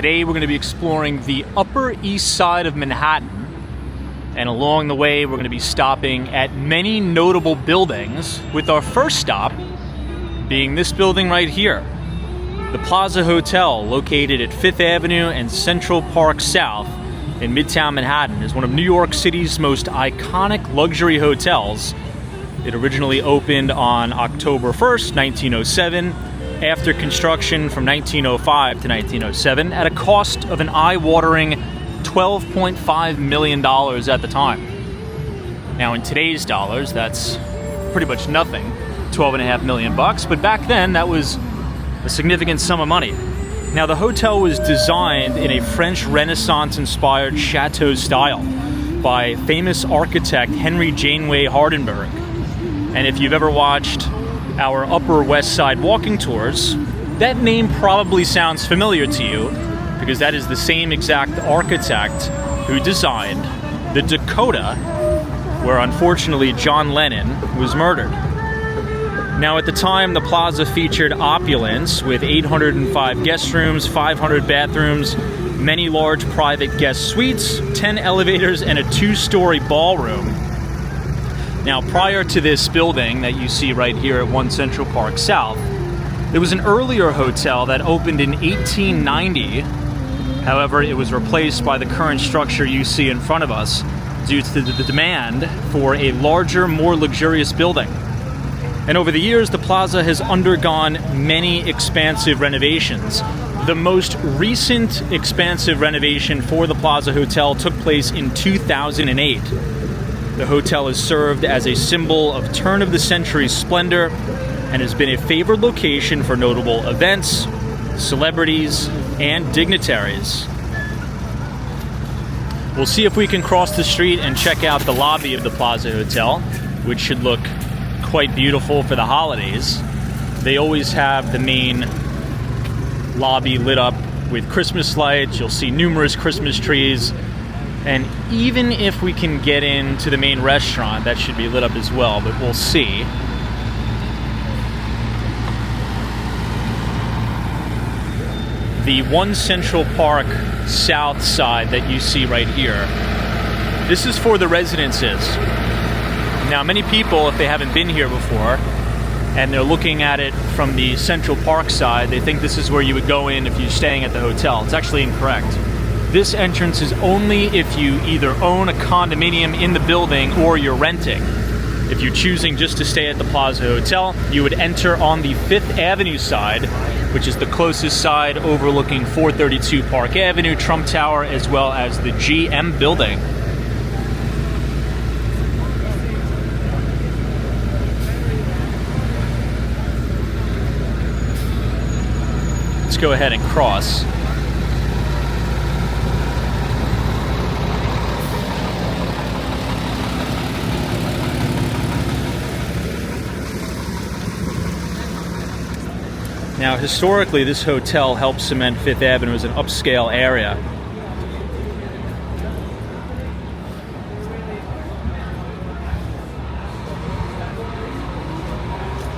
Today we're going to be exploring the Upper East Side of Manhattan, and along the way we're going to be stopping at many notable buildings, with our first stop being this building right here. The Plaza Hotel, located at 5th Avenue and Central Park South in Midtown Manhattan, is one of New York City's most iconic luxury hotels. It originally opened on October 1st, 1907, after construction from 1905 to 1907, at a cost of an eye-watering $12.5 million at the time. Now in today's dollars, that's pretty much nothing, $12.5 million bucks, but back then that was a significant sum of money. Now the hotel was designed in a French Renaissance-inspired chateau style by famous architect Henry Janeway Hardenberg. And if you've ever watched our Upper West Side walking tours, that name probably sounds familiar to you, because that is the same exact architect who designed the Dakota, where unfortunately John Lennon was murdered. Now at the time, the plaza featured opulence with 805 guest rooms, 500 bathrooms, many large private guest suites, 10 elevators, and a 2-story ballroom. Now, prior to this building that you see right here at 1 Central Park South, there was an earlier hotel that opened in 1890. However, it was replaced by the current structure you see in front of us due to the demand for a larger, more luxurious building. And over the years, the plaza has undergone many expansive renovations. The most recent expansive renovation for the Plaza Hotel took place in 2008. The hotel has served as a symbol of turn-of-the-century splendor and has been a favored location for notable events, celebrities, and dignitaries. We'll see if we can cross the street and check out the lobby of the Plaza Hotel, which should look quite beautiful for the holidays. They always have the main lobby lit up with Christmas lights. You'll see numerous Christmas trees. And even if we can get into the main restaurant, that should be lit up as well, but we'll see. The 1 Central Park South side that you see right here, this is for the residences. Now, many people, if they haven't been here before, and they're looking at it from the Central Park side, they think this is where you would go in if you're staying at the hotel. It's actually incorrect. This entrance is only if you either own a condominium in the building or you're renting. If you're choosing just to stay at the Plaza Hotel, you would enter on the 5th Avenue side, which is the closest side overlooking 432 Park Avenue, Trump Tower, as well as the GM building. Let's go ahead and cross. Now, historically, this hotel helped cement 5th Avenue as an upscale area.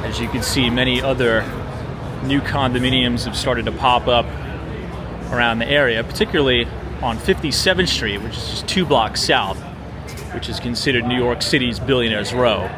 As you can see, many other new condominiums have started to pop up around the area, particularly on 57th Street, which is just 2 blocks south, which is considered New York City's Billionaires Row.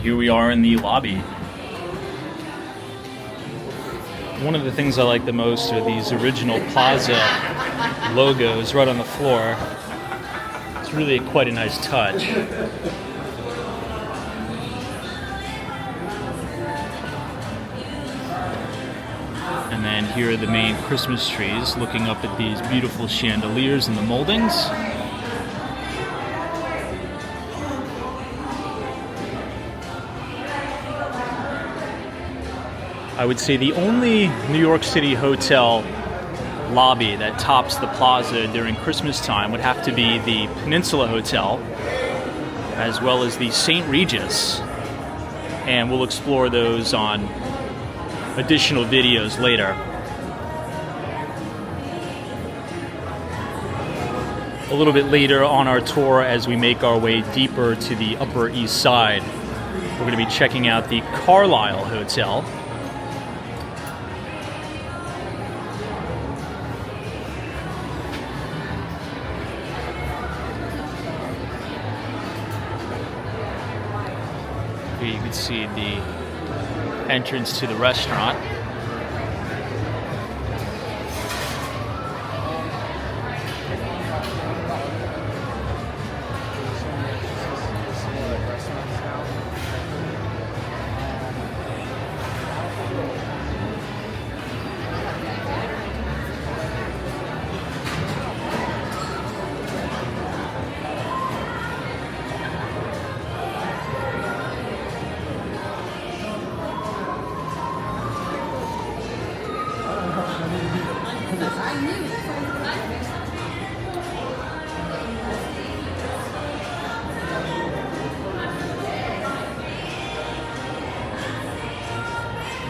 Here we are in the lobby. One of the things I like the most are these original Plaza logos right on the floor. It's really quite a nice touch. And then here are the main Christmas trees, looking up at these beautiful chandeliers and the moldings. I would say the only New York City hotel lobby that tops the plaza during Christmas time would have to be the Peninsula Hotel, as well as the St. Regis. And we'll explore those on additional videos later. A little bit later on our tour, as we make our way deeper to the Upper East Side, we're going to be checking out the Carlyle Hotel. Here you can see the entrance to the restaurant.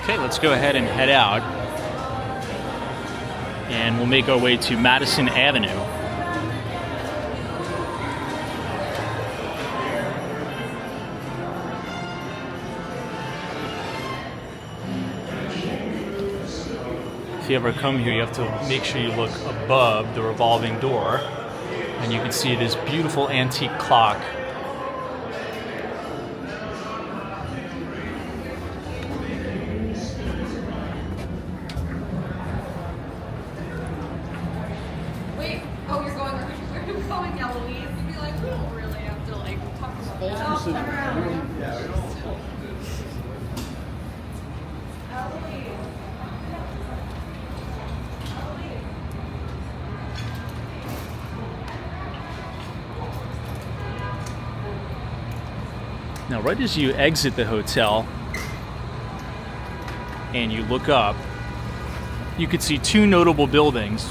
Okay, let's go ahead and head out, and we'll make our way to Madison Avenue. If you ever come here, you have to make sure you look above the revolving door, and you can see this beautiful antique clock. Now, right as you exit the hotel and you look up, you could see two notable buildings,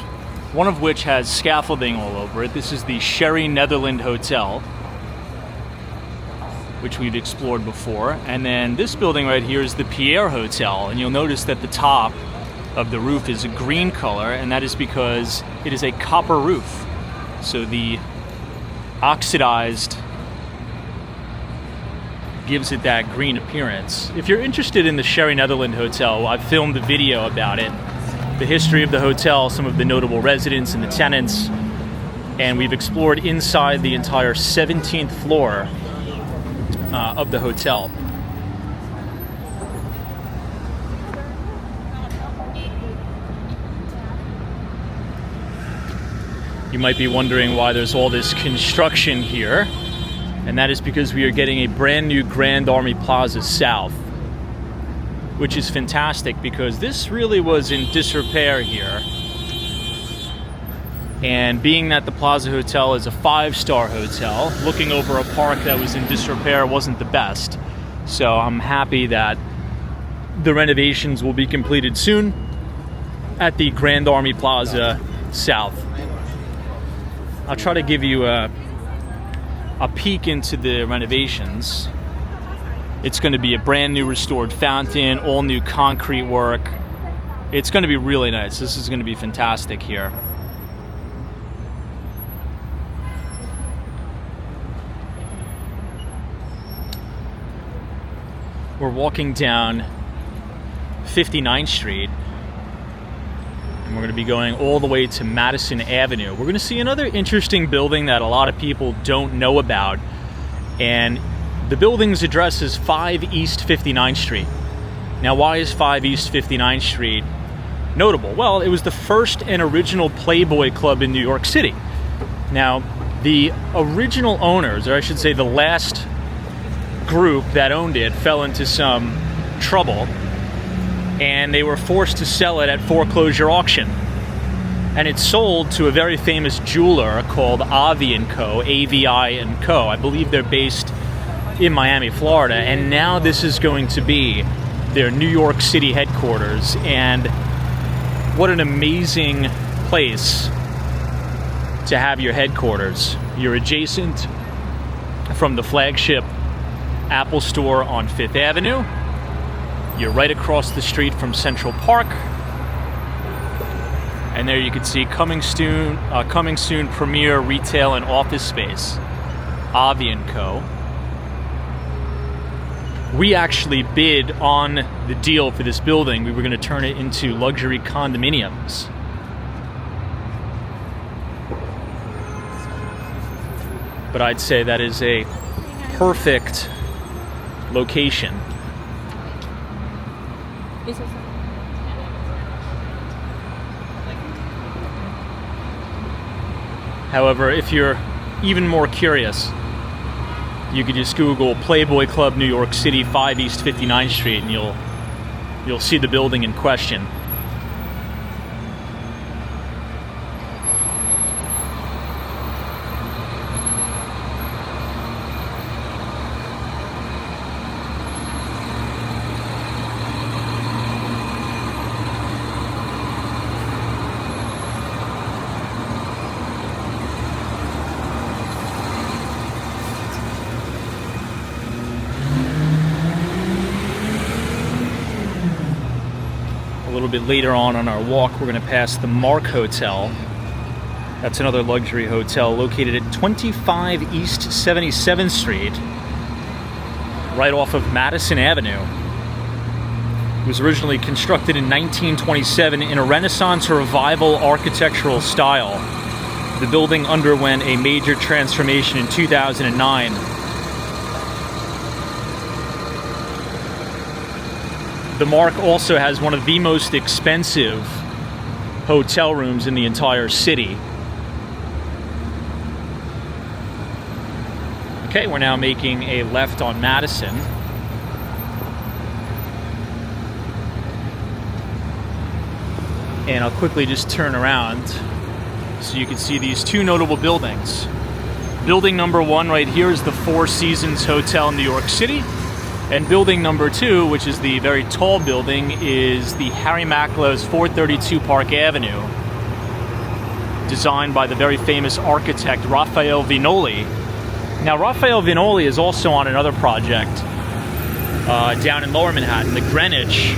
one of which has scaffolding all over it. This is the Sherry Netherland Hotel, which we've explored before. And then this building right here is the Pierre Hotel, and you'll notice that the top of the roof is a green color, and that is because it is a copper roof. So the oxidized gives it that green appearance. If you're interested in the Sherry Netherland Hotel, I've filmed a video about it, the history of the hotel, some of the notable residents and the tenants, and we've explored inside the entire 17th floor of the hotel. You might be wondering why there's all this construction here, and that is because we are getting a brand new Grand Army Plaza South, which is fantastic because this really was in disrepair here. And being that the Plaza Hotel is a 5-star hotel, looking over a park that was in disrepair wasn't the best. So I'm happy that the renovations will be completed soon at the Grand Army Plaza South. I'll try to give you a peek into the renovations. It's going to be a brand new restored fountain, all new concrete work. It's going to be really nice. This is going to be fantastic here. We're walking down 59th Street, and we're going to be going all the way to Madison Avenue. We're going to see another interesting building that a lot of people don't know about, and the building's address is 5 East 59th Street. Now, why is 5 East 59th Street notable? Well, it was the first and original Playboy Club in New York City. Now, the original owners, or I should say the last group that owned it, fell into some trouble, and they were forced to sell it at foreclosure auction. And it sold to a very famous jeweler called Avi & Co., AVI & Co. I believe they're based in Miami, Florida, and now this is going to be their New York City headquarters, and what an amazing place to have your headquarters. You're adjacent from the flagship Apple store on 5th Avenue. You're right across the street from Central Park. And there you can see coming soon premier retail and office space, Avi & Co. We actually bid on the deal for this building. We were going to turn it into luxury condominiums. But I'd say that is a perfect location. However, if you're even more curious, you could just Google Playboy Club, New York City, 5 East 59th Street, and you'll see the building in question. A little bit later on our walk, we're going to pass the Mark Hotel. That's another luxury hotel located at 25 East 77th Street, right off of Madison Avenue. It was originally constructed in 1927 in a Renaissance Revival architectural style. The building underwent a major transformation in 2009. The Mark also has one of the most expensive hotel rooms in the entire city. Okay, we're now making a left on Madison. And I'll quickly just turn around so you can see these two notable buildings. Building number 1 right here is the Four Seasons Hotel in New York City. And building number 2, which is the very tall building, is the Harry Macklow's 432 Park Avenue, designed by the very famous architect Raphael Viñoly. Now, Raphael Viñoly is also on another project down in Lower Manhattan, the Greenwich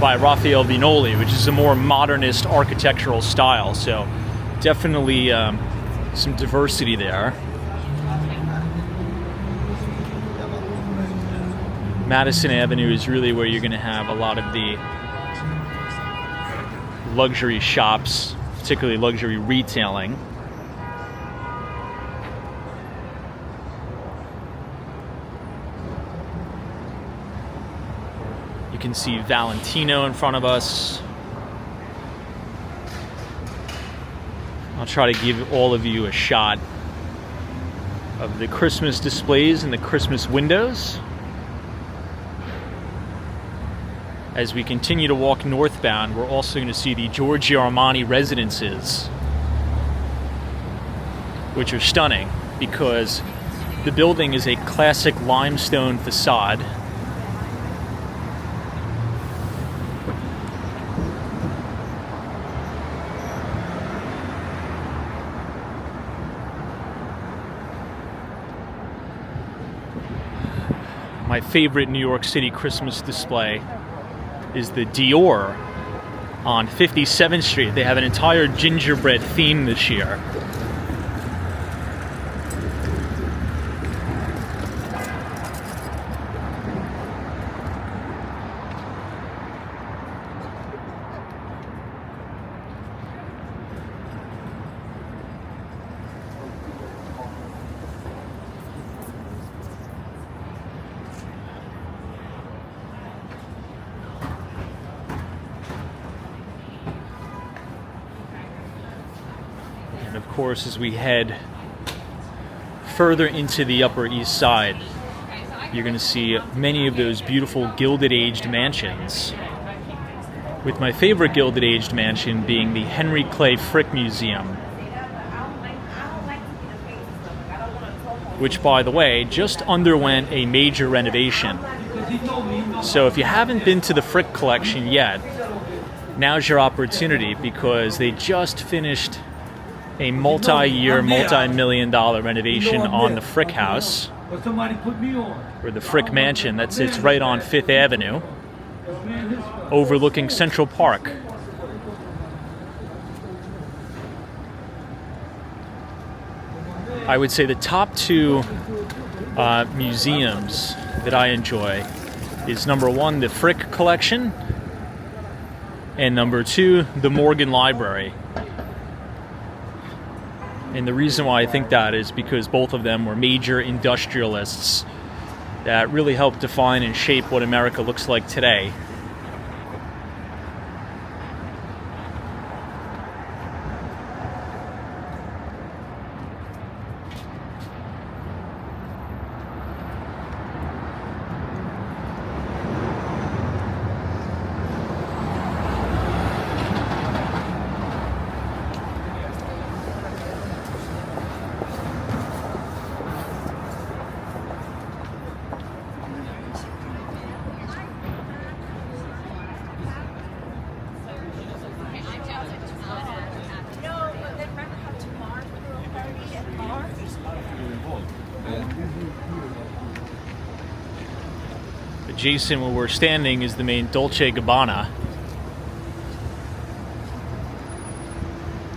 by Raphael Viñoly, which is a more modernist architectural style. So definitely some diversity there. Madison Avenue is really where you're going to have a lot of the luxury shops, particularly luxury retailing. You can see Valentino in front of us. I'll try to give all of you a shot of the Christmas displays and the Christmas windows. As we continue to walk northbound, we're also going to see the Giorgio Armani residences, which are stunning because the building is a classic limestone facade. My favorite New York City Christmas display is the Dior on 57th Street. They have an entire gingerbread theme this year. And of course, as we head further into the Upper East Side, you're going to see many of those beautiful Gilded Aged mansions, with my favorite Gilded Aged mansion being the Henry Clay Frick Museum, which, by the way, just underwent a major renovation. So if you haven't been to the Frick collection yet, now's your opportunity, because they just finished a multi-year, multi-million-dollar renovation on the Frick House, or the Frick Mansion that sits right on 5th Avenue, overlooking Central Park. I would say the top two museums that I enjoy is number one, the Frick collection, and number two, the Morgan Library. And the reason why I think that is because both of them were major industrialists that really helped define and shape what America looks like today. Adjacent where we're standing is the main Dolce & Gabbana.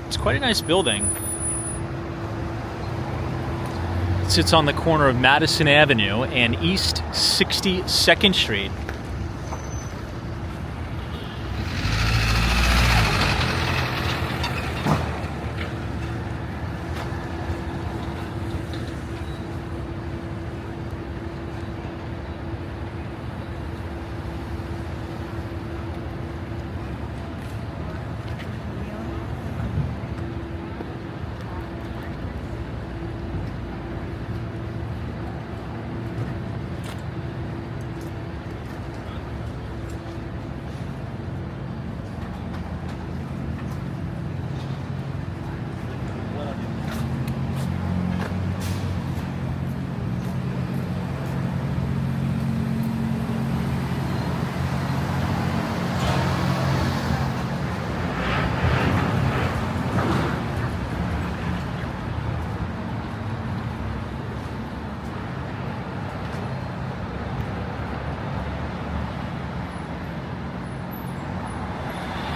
It's quite a nice building. It sits on the corner of Madison Avenue and East 62nd Street.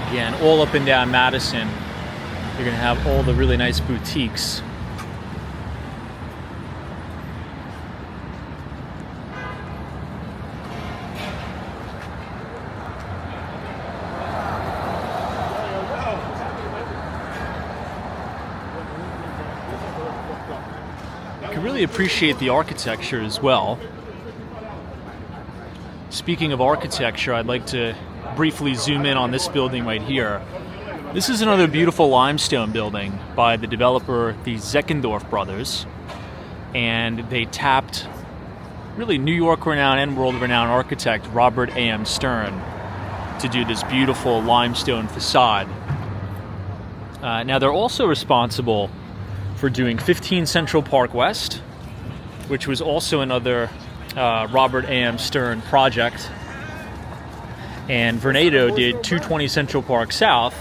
Again, all up and down Madison, you're going to have all the really nice boutiques. You can really appreciate the architecture as well. Speaking of architecture, I'd like to briefly zoom in on this building right here. This is another beautiful limestone building by the developer, the Zeckendorf brothers, and they tapped really New York renowned and world renowned architect Robert A.M. Stern to do this beautiful limestone facade. Now they're also responsible for doing 15 Central Park West, which was also another Robert A.M. Stern project. And Vernado did 220 Central Park South,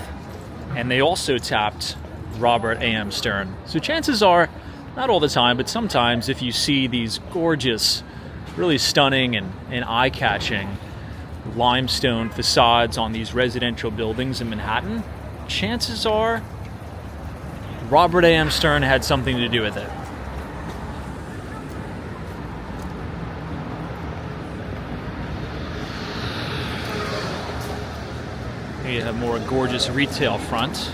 and they also tapped Robert A.M. Stern. So chances are, not all the time, but sometimes if you see these gorgeous, really stunning and eye-catching limestone facades on these residential buildings in Manhattan, chances are Robert A.M. Stern had something to do with it. You have more gorgeous retail front.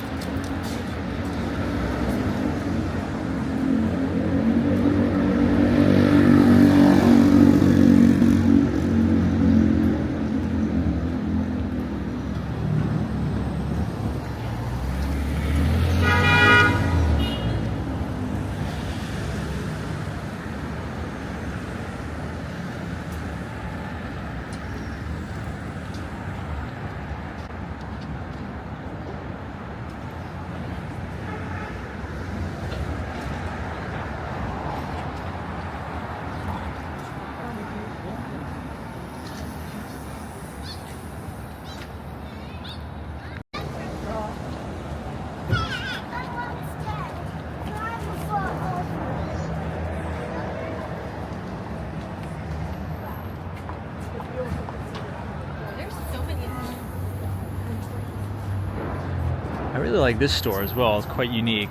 really like this store as well. It's quite unique.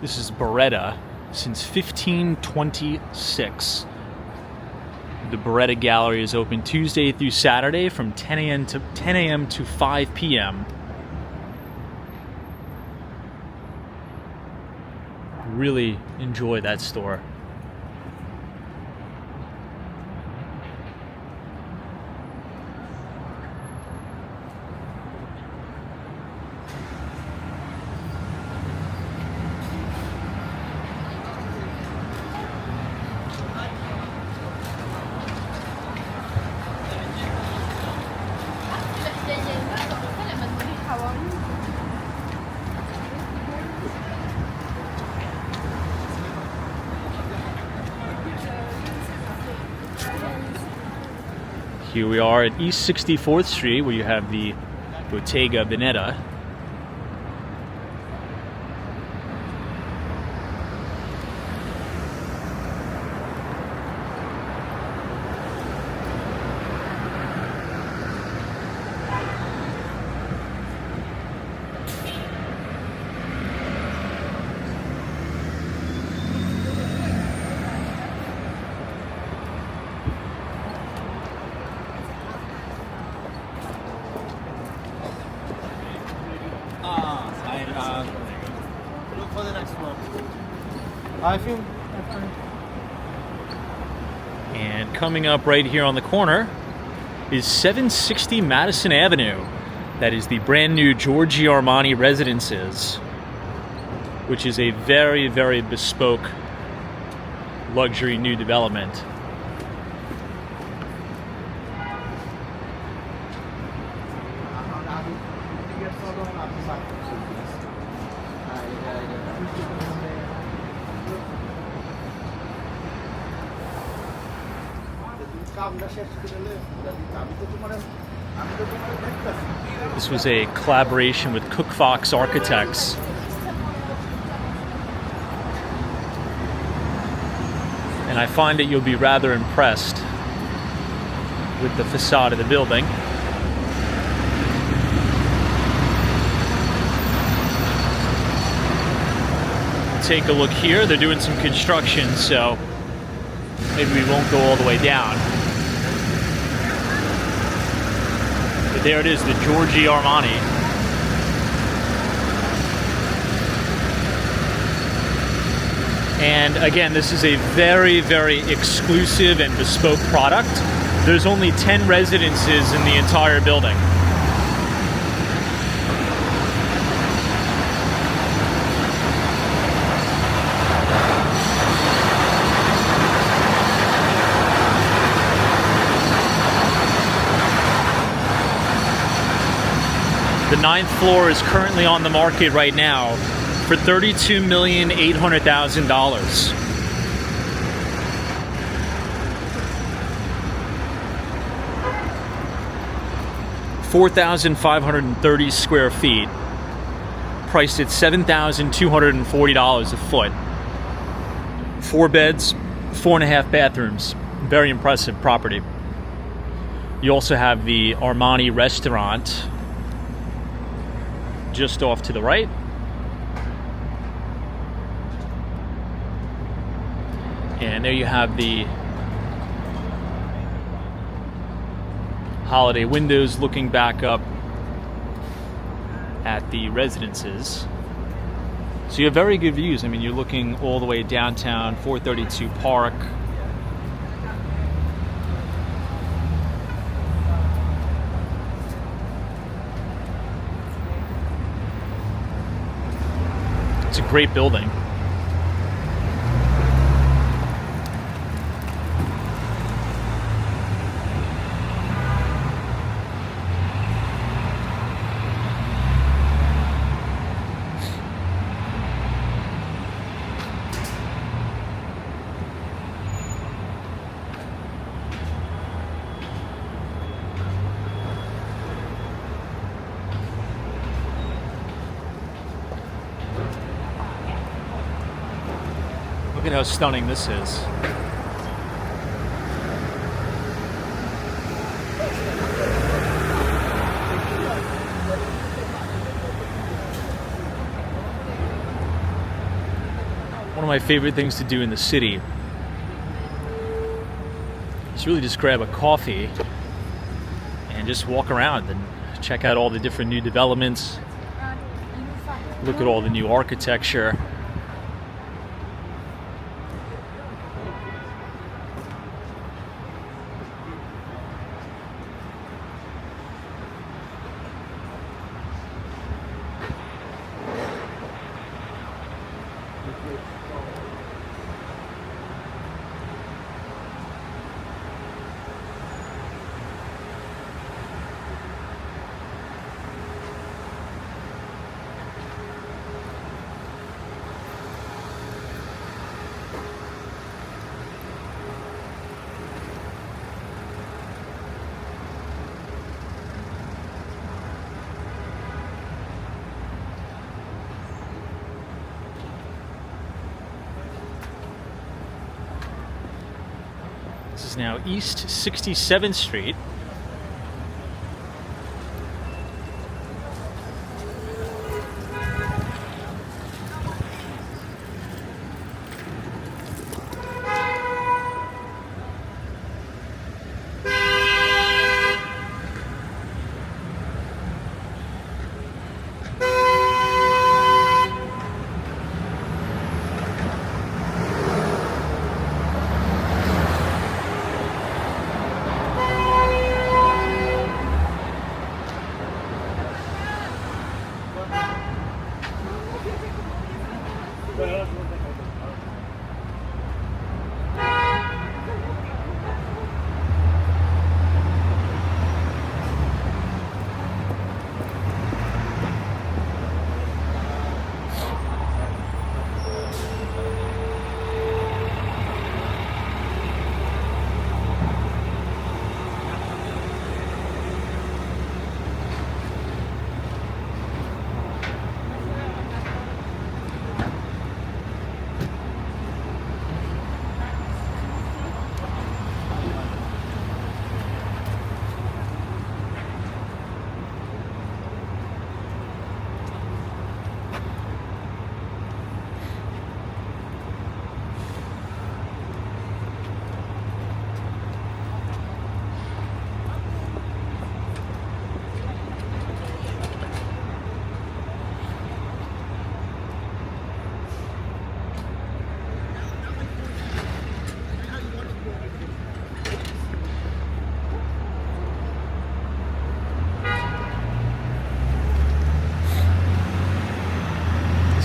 This is Beretta since 1526. The Beretta Gallery is open Tuesday through Saturday from 10 a.m. to 5 p.m. Really enjoy that store. Here we are at East 64th Street, where you have the Bottega Veneta. Look for the next one. I feel. And coming up right here on the corner is 760 Madison Avenue. That is the brand new Giorgio Armani Residences, which is a very, very bespoke luxury new development. This was a collaboration with Cook Fox Architects. And I find that you'll be rather impressed with the facade of the building. Take a look here. They're doing some construction, so maybe we won't go all the way down. But there it is, the Giorgio Armani. And again, this is a very, very exclusive and bespoke product. There's only 10 residences in the entire building. The 9th floor is currently on the market right now for $32,800,000. $4,530 square feet, priced at $7,240 a foot. 4 beds, 4.5 bathrooms. Very impressive property. You also have the Armani restaurant just off to the right. And there you have the holiday windows looking back up at the residences. So you have very good views. I mean, you're looking all the way downtown, 432 Park. It's a great building. Look at how stunning this is. my favorite things to do in the city is really just grab a coffee and just walk around and check out all the different new developments, look at all the new architecture. This is now East 67th Street.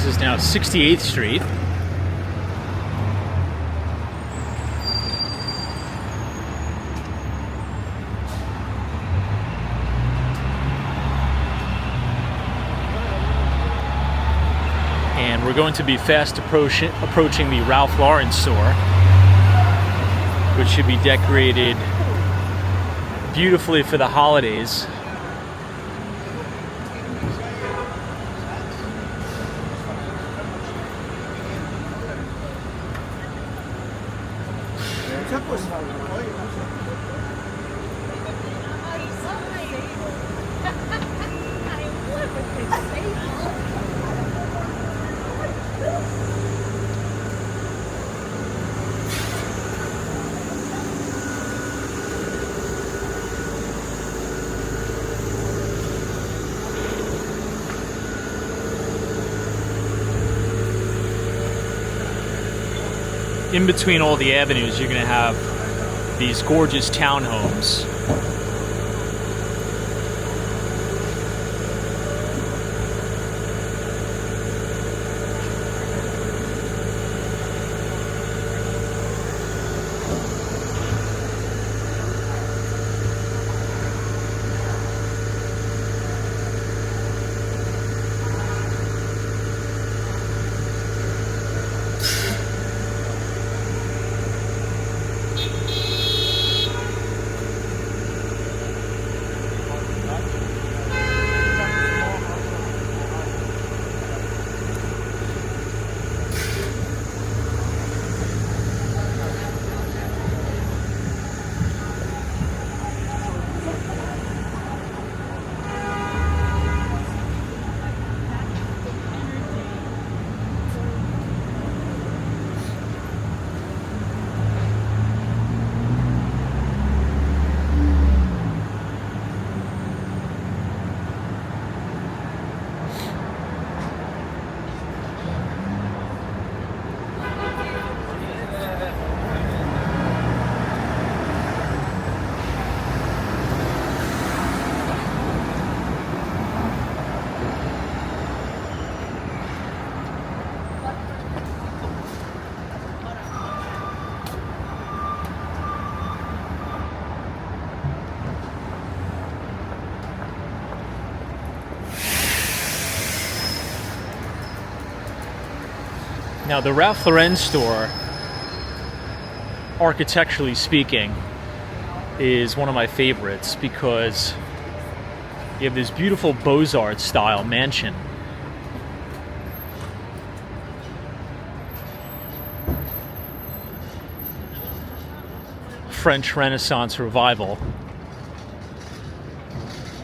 This is now 68th Street. And we're going to be fast approaching the Ralph Lauren store, which should be decorated beautifully for the holidays. In between all the avenues, you're going to have these gorgeous townhomes. Now, the Ralph Lauren store, architecturally speaking, is one of my favorites because you have this beautiful Beaux-Arts style mansion. French Renaissance revival.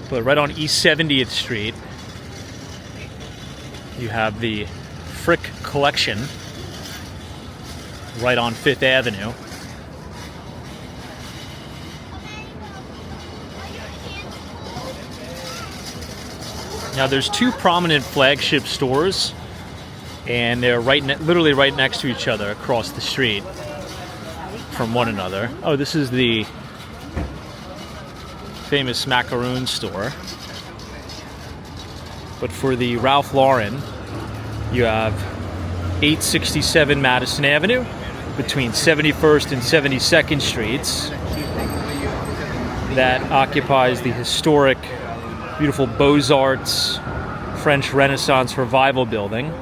But right on East 70th Street, you have the Frick Collection right on 5th Avenue. Now there's two prominent flagship stores, and they're literally right next to each other across the street from one another. Oh, this is the famous macaroon store. But for the Ralph Lauren, you have 867 Madison Avenue between 71st and 72nd Streets. That occupies the historic, beautiful Beaux-Arts French Renaissance revival building.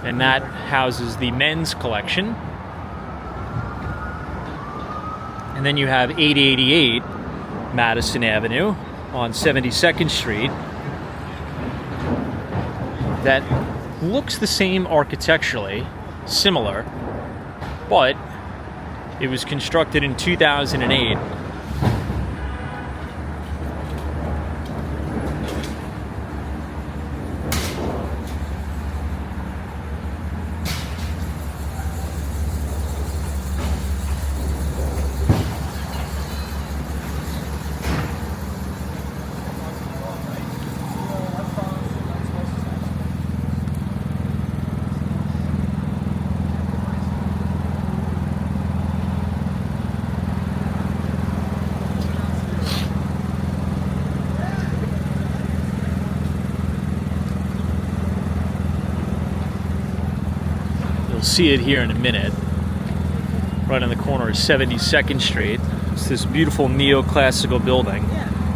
And that houses the men's collection. And then you have 888 Madison Avenue on 72nd Street. That looks the same architecturally, similar, but it was constructed in 2008. You'll see it here in a minute. Right on the corner of 72nd Street. It's this beautiful neoclassical building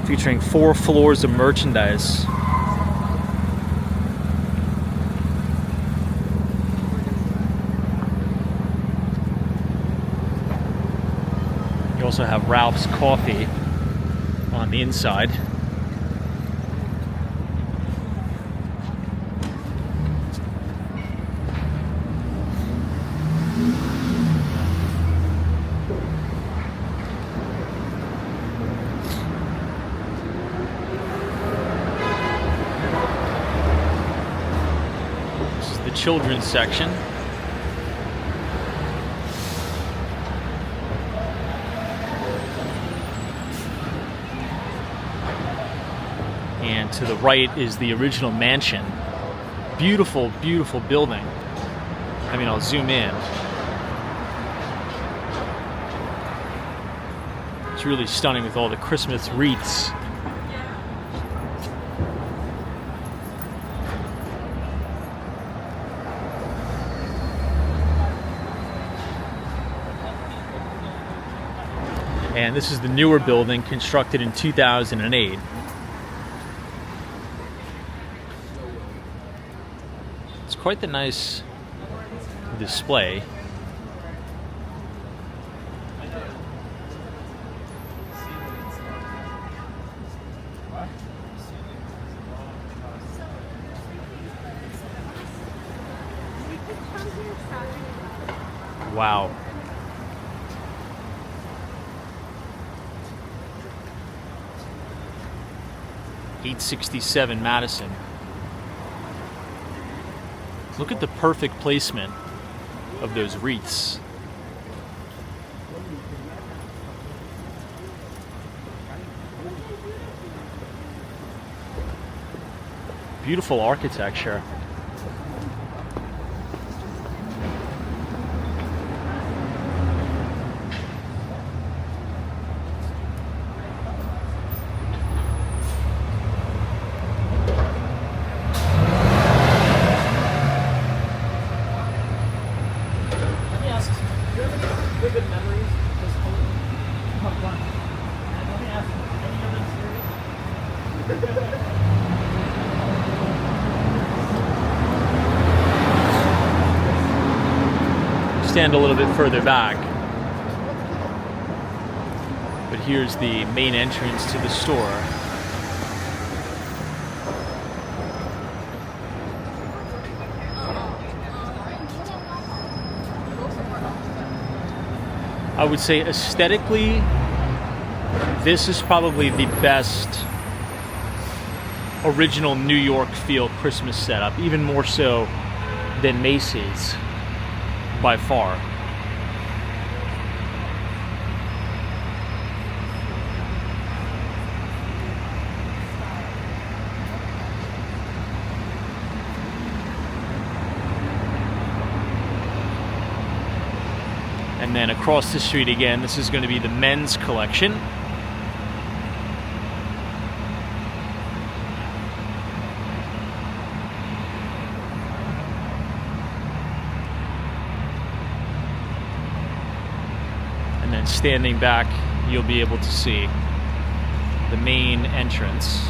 featuring 4 floors of merchandise. You also have Ralph's Coffee on the inside. Children's section. And to the right is the original mansion. Beautiful, beautiful building. I mean, I'll zoom in. It's really stunning with all the Christmas wreaths. And this is the newer building constructed in 2008. It's quite the nice display. Wow. .867 Madison. Look at the perfect placement of those wreaths. Beautiful architecture. Vivid memories of this whole run. And let me ask you, any other series? stand a little bit further back. But here's the main entrance to the store. I would say aesthetically, this is probably the best original New York feel Christmas setup, even more so than Macy's by far. And then across the street again, this is going to be the men's collection. And then standing back, you'll be able to see the main entrance.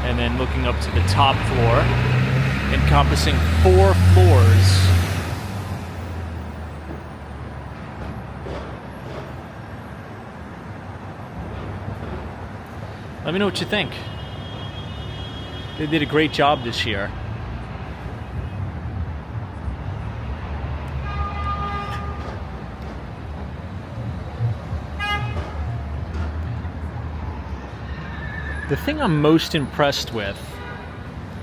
And then looking up to the top floor, encompassing 4 floors. Let me know what you think. They did a great job this year. The thing I'm most impressed with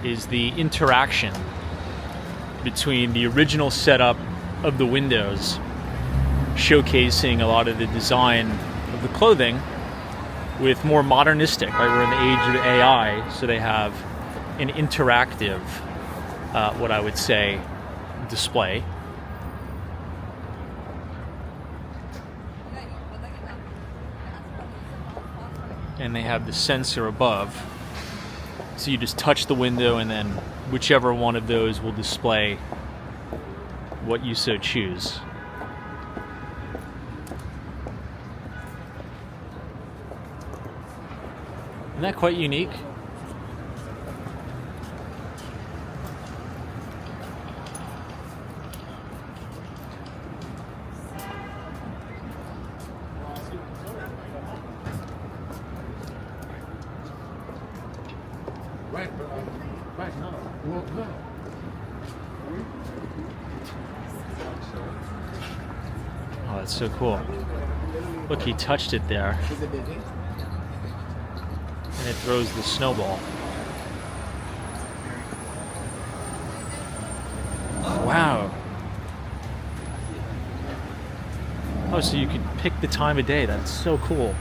is the interaction between the original setup of the windows, showcasing a lot of the design of the clothing, with more modernistic, right? We're in the age of AI, so they have an interactive, what I would say, display. And they have the sensor above, so you just touch the window and then whichever one of those will display what you so choose. Isn't that quite unique? Right now. Well, no. Oh, that's so cool. Look, he touched it there. And it throws the snowball. Wow. Oh, so you can pick the time of day. That's so cool.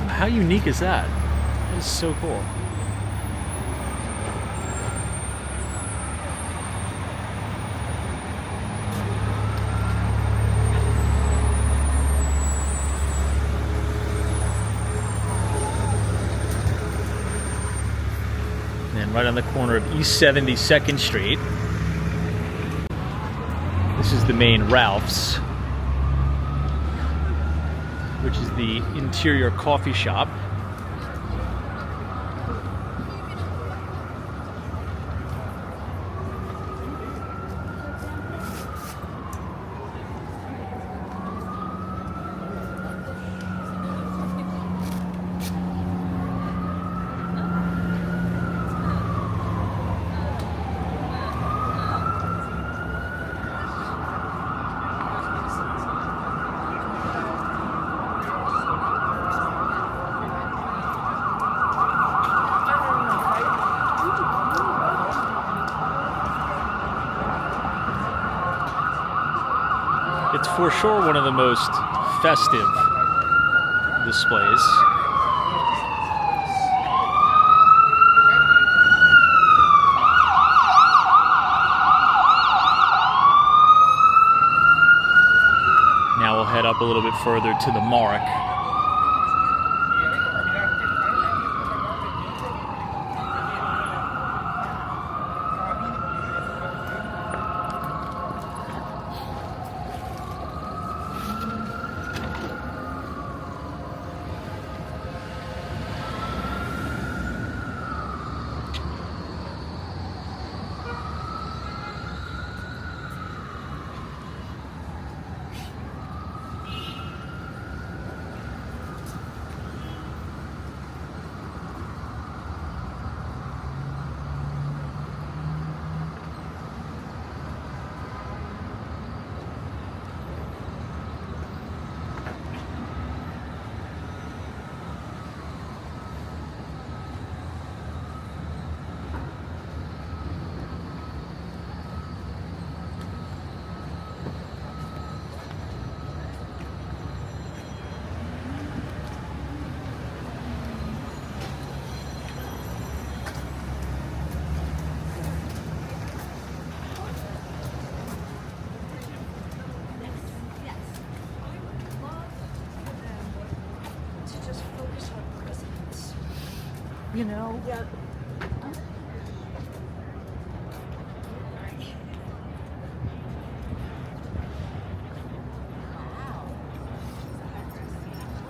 How unique is that? That is so cool. And right on the corner of East 72nd Street, this is the main Ralph's, which is the interior coffee shop. It's for sure one of the most festive displays. Now we'll head up a little bit further to the Mark. you know? Yeah.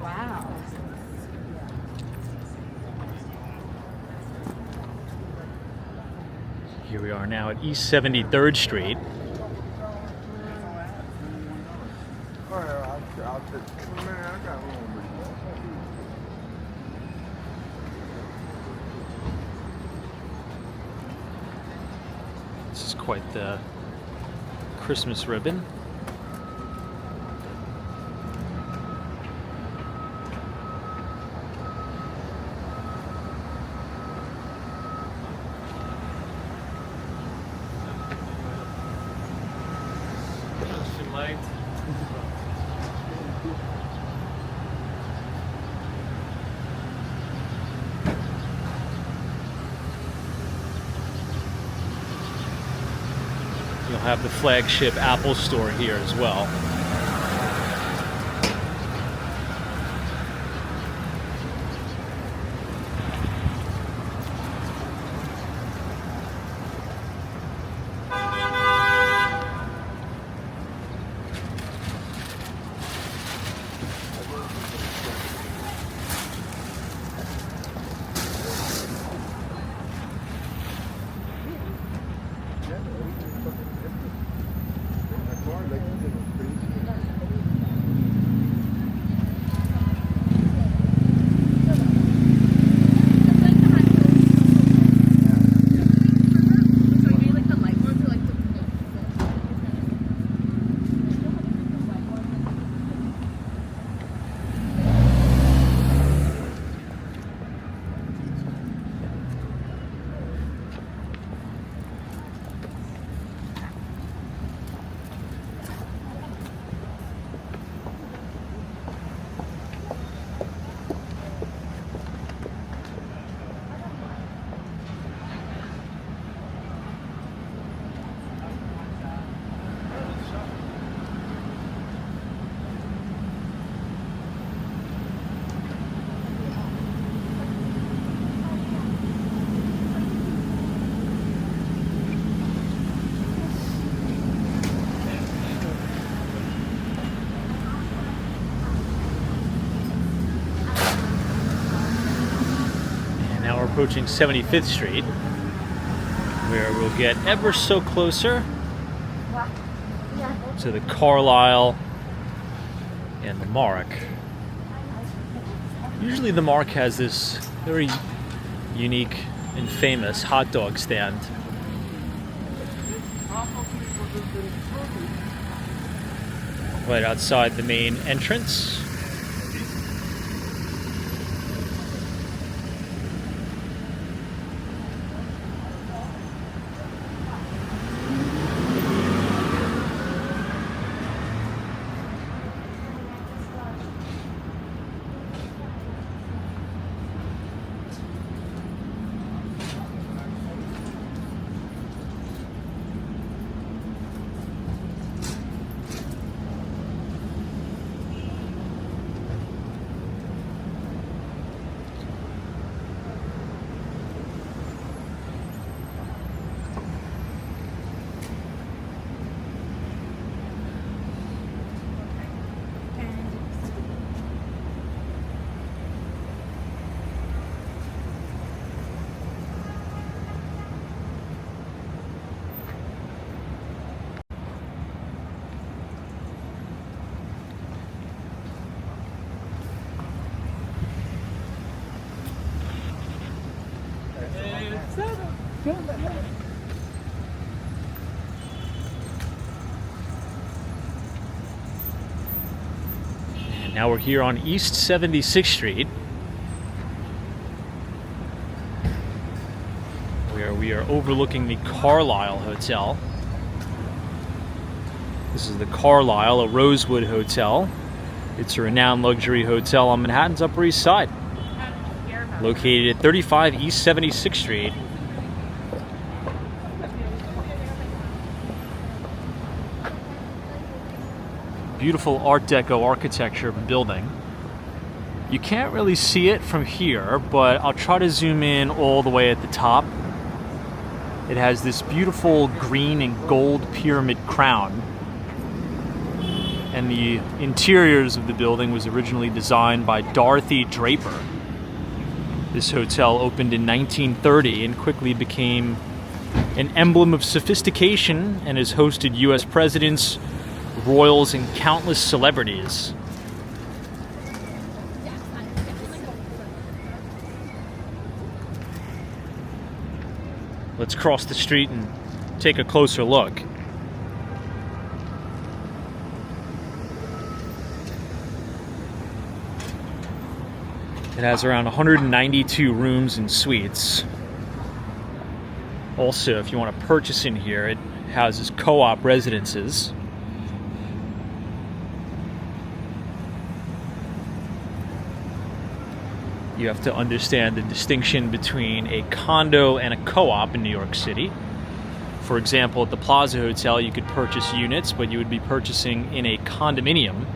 Wow. Here we are now at East 73rd Street. This is quite the Christmas ribbon. You'll have the flagship Apple store here as well. Now we're approaching 75th Street, where we'll get ever so closer to the Carlyle and the Mark. Usually the Mark has this very unique and famous hot dog stand. Right outside the main entrance. And now we're here on East 76th Street, where we are overlooking the Carlyle Hotel. This is the Carlyle, a Rosewood hotel. It's a renowned luxury hotel on Manhattan's Upper East Side, located at 35 East 76th Street. Beautiful Art Deco architecture building. You can't really see it from here, but I'll try to zoom in all the way at the top. It has this beautiful green and gold pyramid crown. And the interiors of the building was originally designed by Dorothy Draper. This hotel opened in 1930 and quickly became an emblem of sophistication and has hosted US presidents, royals, and countless celebrities. Let's cross the street and take a closer look. It has around 192 rooms and suites. Also, if you want to purchase in here, it houses co-op residences. You have to understand the distinction between a condo and a co-op in New York City. For example, at the Plaza Hotel, you could purchase units, but you would be purchasing in a condominium.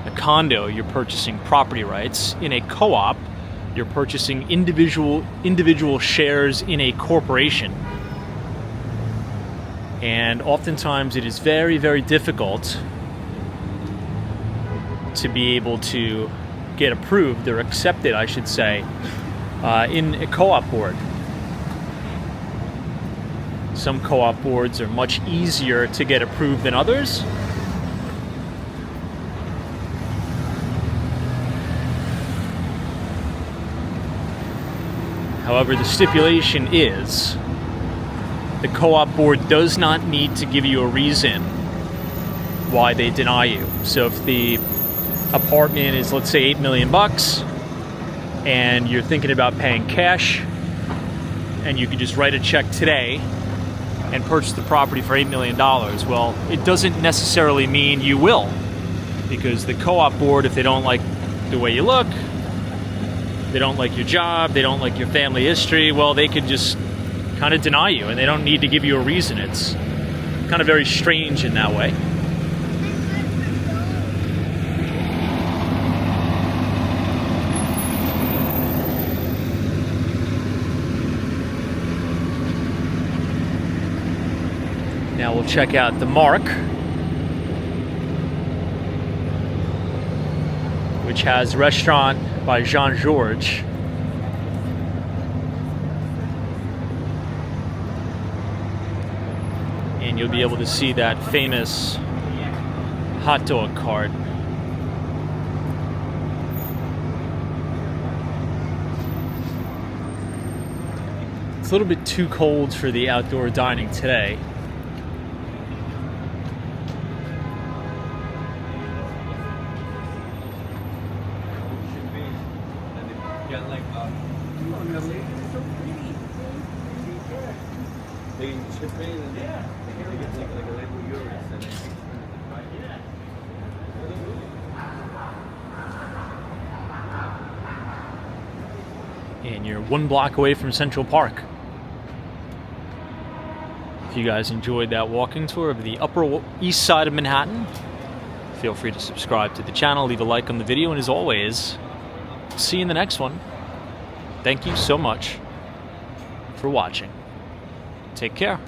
A condo, you're purchasing property rights. In a co-op, you're purchasing individual shares in a corporation. And oftentimes it is very, very difficult to be able to get approved, or accepted, I should say, in a co-op board. Some co-op boards are much easier to get approved than others. However, the stipulation is the co-op board does not need to give you a reason why they deny you. So if the apartment is, let's say, $8 million and you're thinking about paying cash, and you could just write a check today and purchase the property for $8 million, well, it doesn't necessarily mean you will, because the co-op board, if they don't like the way you look, they don't like your job, they don't like your family history, well, they could just kind of deny you, and they don't need to give you a reason. It's kind of very strange in that way. Now we'll check out the Mark, which has restaurant by Jean-Georges. And you'll be able to see that famous hot dog cart. It's a little bit too cold for the outdoor dining today. And you're 1 block away from Central Park. If you guys enjoyed that walking tour of the Upper East Side of Manhattan, feel free to subscribe to the channel, leave a like on the video, and as always, see you in the next one. Thank you so much for watching. Take care.